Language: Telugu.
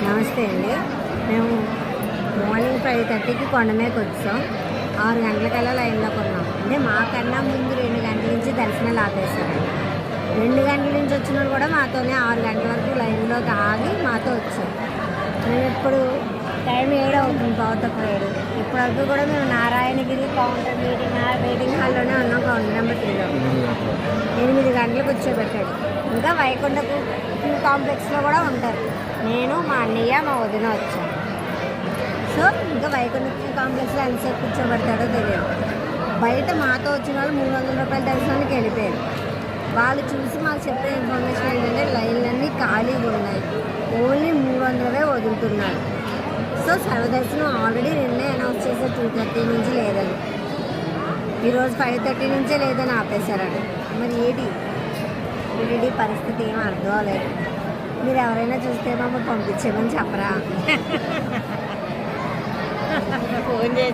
నమస్తే అండి. మేము మార్నింగ్ 5:30కి కొండమీదకి వచ్చాం. 6 గంటలకల్లా లైన్లో కొన్నాం. అంటే మాకన్నా ముందు 2 గంటల నుంచి దర్శనాలు ఆపేశారు. 2 గంటల నుంచి వచ్చిన వాళ్ళు కూడా మాతోనే 6 గంటల వరకు లైన్లో ఆగి మాతో వచ్చాం. మేము ఇప్పుడు టైం 7 అవుతుంది, పావుతక్కువ 7. ఇప్పటివరకు కూడా మేము నారాయణగిరి కౌంటర్ వెయిటింగ్ హాల్లోనే ఉన్నాం, కౌంటర్ నెంబర్ 3లో. 8 గంటలకు కూర్చోబెట్టాడు. ఇంకా వైకుంఠపు కాంప్లెక్స్లో కూడా ఉంటారు. నేను, మా అన్నయ్య, మా వదిన వచ్చాం. సో ఇంకా వైకుంఠ కాంప్లెక్స్లో ఎంతసేపు కూర్చోబెడతాడో తెలియదు. బయట మాతో వచ్చిన వాళ్ళు 300 రూపాయల దర్శనానికి వెళ్ళిపోయారు. వాళ్ళు చూసి మాకు చెప్పిన ఇన్ఫర్మేషన్ ఏంటంటే లైన్లన్నీ ఖాళీగా ఉన్నాయి, ఓన్లీ 300 వదులుతున్నారు. సో సర్వదర్శనం ఆల్రెడీ నిన్నే అనౌన్స్ చేశారు 2:30 నుంచి లేదని. ఈరోజు 5:30 నుంచే లేదని ఆపేశారట. మరి ఏంటి పరిస్థితి ఏం అర్థం అవ్వలేదు. మీరు ఎవరైనా చూస్తే మమ్మల్ని పంపించేమని చెప్పరా? ఫోన్ చేసి